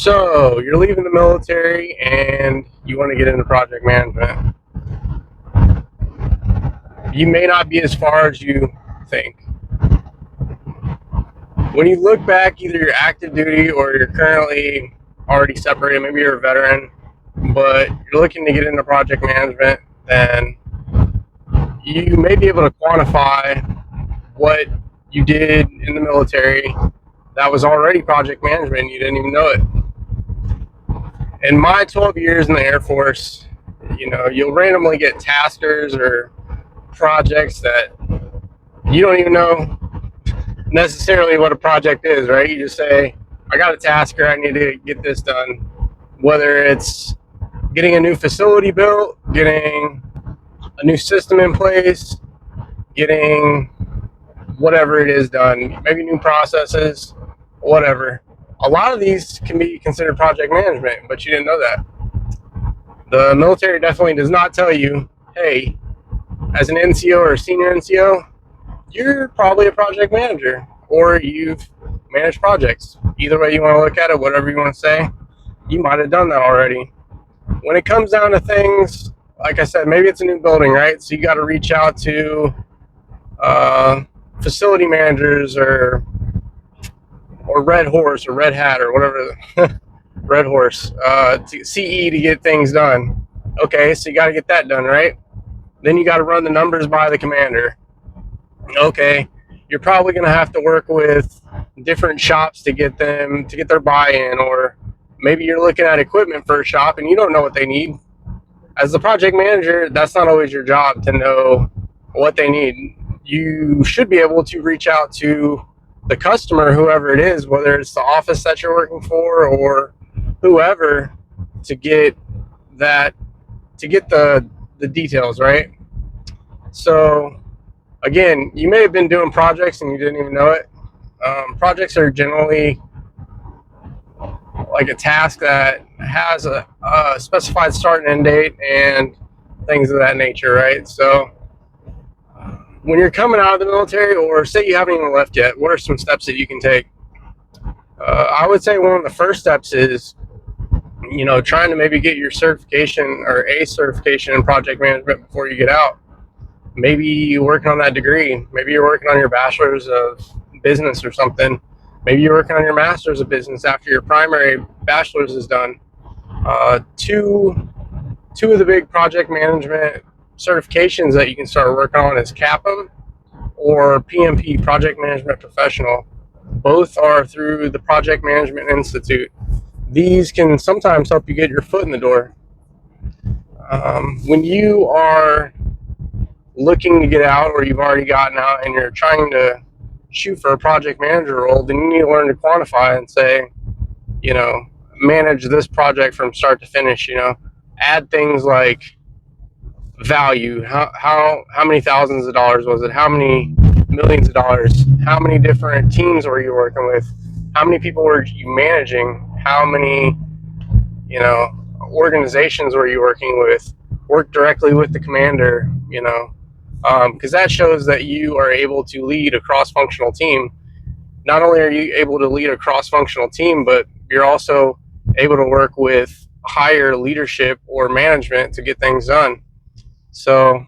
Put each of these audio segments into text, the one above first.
So you're leaving the military and you want to get into project management. You may not be as far as you think. When you look back, either you're active duty or you're currently already separated, maybe you're a veteran, but you're looking to get into project management, then you may be able to quantify what you did in the military that was already project management and you didn't even know it. In my 12 years in the Air Force, you'll randomly get taskers or projects that you don't even know necessarily what a project is, right? You just say, I got a tasker, I need to get this done. Whether it's getting a new facility built, getting a new system in place, getting whatever it is done, maybe new processes, whatever. A lot of these can be considered project management, but you didn't know that. The military definitely does not tell you, hey, as an NCO or a senior NCO, you're probably a project manager or you've managed projects. Either way you want to look at it, whatever you want to say, you might have done that already. When it comes down to things, like I said, maybe it's a new building, right? So you got to reach out to facility managers or Red Horse or Red Hat or whatever, Red Horse, to CE to get things done. Okay, so you got to get that done, right? Then you got to run the numbers by the commander. Okay, you're probably going to have to work with different shops to get their buy-in, or maybe you're looking at equipment for a shop and you don't know what they need. As the project manager, that's not always your job to know what they need. You should be able to reach out to the customer, whoever it is, whether it's the office that you're working for or whoever, to get the details, right? So again, you may have been doing projects and you didn't even know it. Projects are generally like a task that has a specified start and end date and things of that nature, right? So when you're coming out of the military, or say you haven't even left yet, what are some steps that you can take? I would say one of the first steps is, trying to maybe get your certification or a certification in project management before you get out. Maybe you're working on that degree. Maybe you're working on your bachelor's of business or something. Maybe you're working on your master's of business after your primary bachelor's is done. Two of the big project management certifications that you can start working on is CAPM or PMP, Project Management Professional. Both are through the Project Management Institute. These can sometimes help you get your foot in the door. When you are looking to get out, or you've already gotten out and you're trying to shoot for a project manager role, then you need to learn to quantify and say, manage this project from start to finish. Add things like value. How many thousands of dollars was it? How many millions of dollars? How many different teams were you working with? How many people were you managing? How many, organizations were you working with? Work directly with the commander, because that shows that you are able to lead a cross-functional team. Not only are you able to lead a cross-functional team, but you're also able to work with higher leadership or management to get things done. So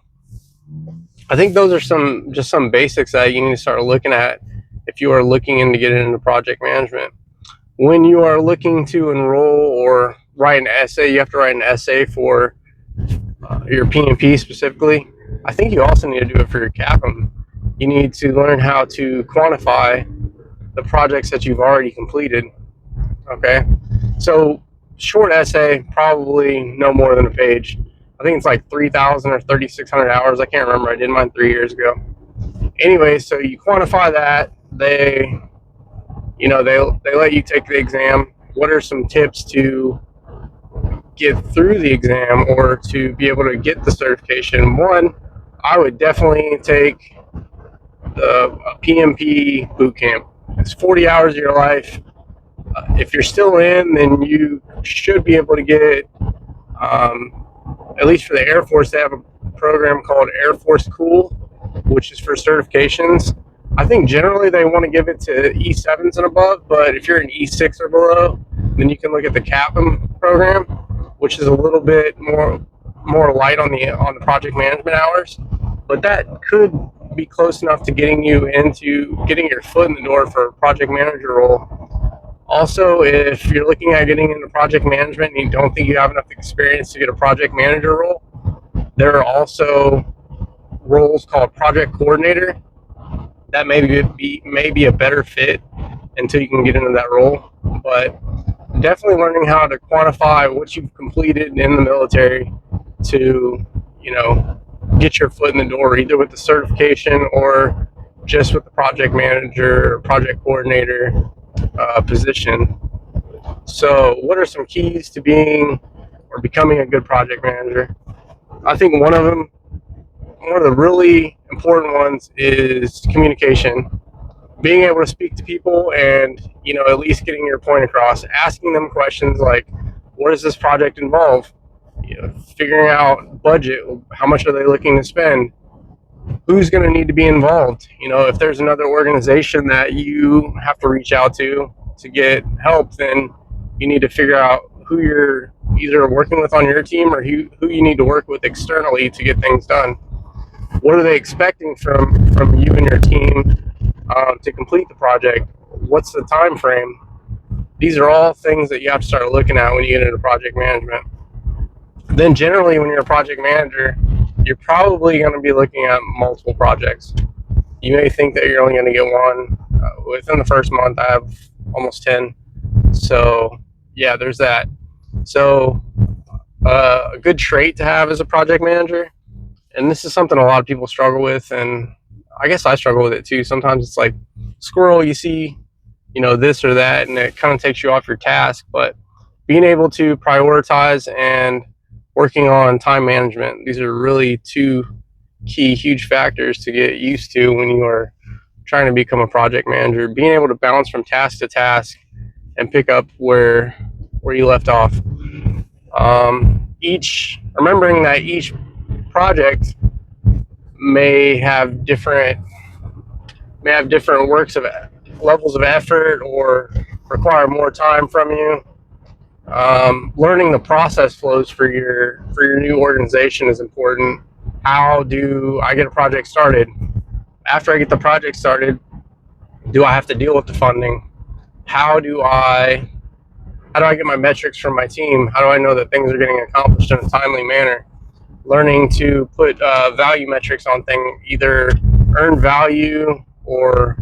I think those are some basics that you need to start looking at if you are looking into getting into project management. When you are looking to enroll or write an essay, you have to write an essay for your PMP specifically. I think you also need to do it for your CAPM. You need to learn how to quantify the projects that you've already completed. Okay, so short essay, probably no more than a page. I think it's like 3,000 or 3,600 hours. I can't remember. I did mine 3 years ago. Anyway, so you quantify that. They let you take the exam. What are some tips to get through the exam or to be able to get the certification? One, I would definitely take the PMP boot camp. It's 40 hours of your life. If you're still in, then you should be able to get it. At least for the Air Force, they have a program called Air Force Cool, which is for certifications. I think generally they want to give it to E7s and above, but if you're an E6 or below, Then you can look at the CAPM program, which is a little bit more light on the project management hours, but that could be close enough to getting you into getting your foot in the door for a project manager role. Also, if you're looking at getting into project management and you don't think you have enough experience to get a project manager role, there are also roles called project coordinator that may be a better fit until you can get into that role. But definitely learning how to quantify what you've completed in the military to, get your foot in the door, either with the certification or just with the project manager or project coordinator position. So, what are some keys to being or becoming a good project manager? I think one of the really important ones is communication. Being able to speak to people and, at least getting your point across, asking them questions like, what does this project involve? Figuring out budget, how much are they looking to spend? Who's going to need to be involved? If there's another organization that you have to reach out to get help, then you need to figure out who you're either working with on your team or who you need to work with externally to get things done. What are they expecting from you and your team to complete the project? What's the time frame? These are all things that you have to start looking at when you get into project management. Then generally, when you're a project manager, you're probably going to be looking at multiple projects. You may think that you're only going to get one. Within the first month, I have almost 10. So yeah, there's that. So a good trait to have as a project manager, and this is something a lot of people struggle with, and I guess I struggle with it too. Sometimes it's like squirrel, you see, this or that, and it kind of takes you off your task. But being able to prioritize and working on time management, these are really two key huge factors to get used to when you are trying to become a project manager. Being able to bounce from task to task and pick up where you left off. Remembering that each project may have different works of levels of effort or require more time from you. Learning the process flows for your new organization is important. How do I get a project started? After I get the project started, do I have to deal with the funding? How do I get my metrics from my team? How do I know that things are getting accomplished in a timely manner? Learning to put value metrics on things, either earned value or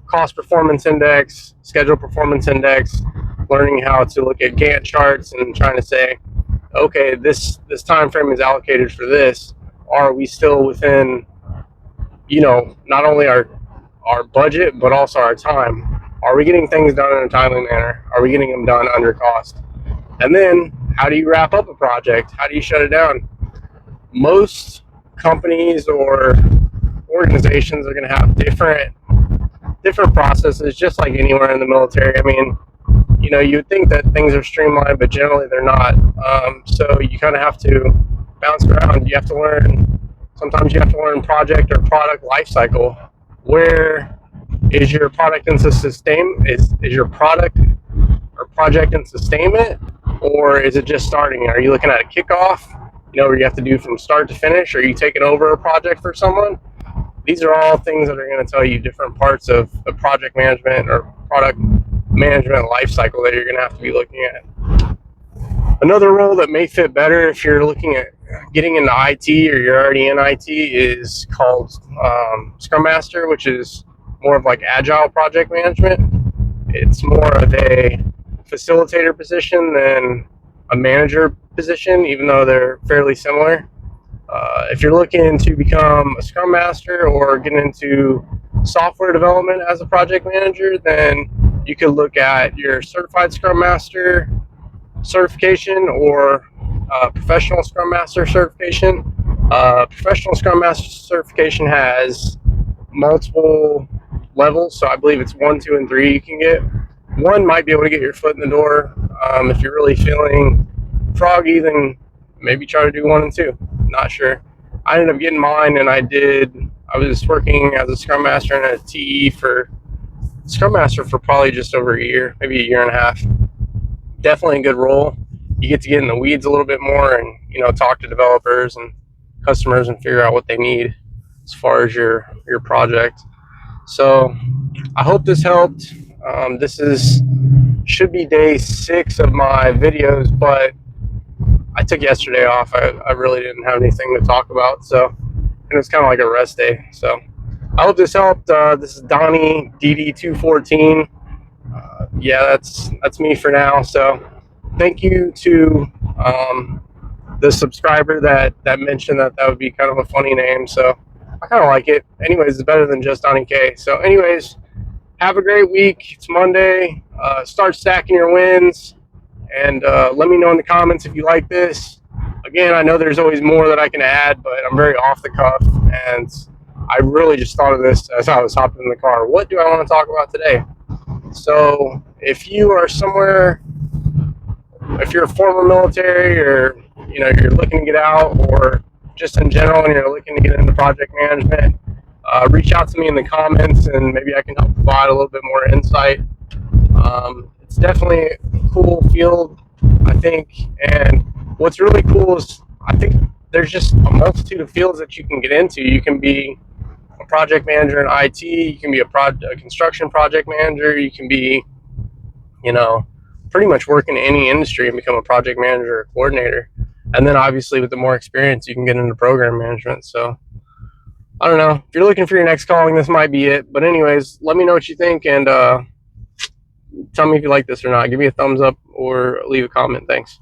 cost performance index, schedule performance index. Learning how to look at Gantt charts and trying to say, okay, this time frame is allocated for this. Are we still within, not only our budget but also our time? Are we getting things done in a timely manner? Are we getting them done under cost? And then, how do you wrap up a project? How do you shut it down? Most companies or organizations are going to have different processes, just like anywhere in the military. I mean, you would think that things are streamlined, but generally they're not. So you kind of have to bounce around. You have to learn. Sometimes you have to learn project or product life cycle. Where is your product in is your product or project in sustainment, or is it just starting? Are you looking at a kickoff? Where you have to do from start to finish? Or are you taking over a project for someone? These are all things that are going to tell you different parts of the project management or product management life cycle that you're going to have to be looking at. Another role that may fit better if you're looking at getting into IT or you're already in IT is called Scrum Master, which is more of like agile project management. It's more of a facilitator position than a manager position, even though they're fairly similar. If you're looking to become a Scrum Master or get into software development as a project manager, then you could look at your Certified Scrum Master certification or Professional Scrum Master certification. Professional Scrum Master certification has multiple levels, so I believe it's 1, 2, and 3 you can get. One might be able to get your foot in the door. If you're really feeling froggy, then maybe try to do 1 and 2. Not sure. I ended up getting mine, and I was working as a Scrum Master and a TE for Scrum Master for probably just over a year, maybe a year and a half. definitely a good role. You get to get in the weeds a little bit more and, you know, talk to developers and customers and figure out what they need as far as your project. So I hope this helped. This should be day 6 of my videos, but I took yesterday off. I really didn't have anything to talk about, so, and it was kind of like a rest day. So I hope this helped. This is Donnie DD214. Yeah, that's me for now. So thank you to the subscriber that mentioned that would be kind of a funny name. So I kind of like it. Anyways, it's better than just Donnie K. So anyways, have a great week. It's Monday. Start stacking your wins, and let me know in the comments if you like this. Again, I know there's always more that I can add, but I'm very off the cuff, and I really just thought of this as I was hopping in the car. What do I want to talk about today? So if you are somewhere, if you're a former military, or you know, you're looking to get out, or just in general and you're looking to get into project management, reach out to me in the comments and maybe I can help provide a little bit more insight. It's definitely a cool field, I think, and what's really cool is I think there's just a multitude of fields that you can get into. You can be a project manager in IT, you can be a construction project manager, you can be, you know, pretty much work in any industry and become a project manager or coordinator. And then obviously with the more experience, you can get into program management. So I don't know. If you're looking for your next calling, this might be it. But anyways, let me know what you think, and tell me if you like this or not. Give me a thumbs up or leave a comment. Thanks.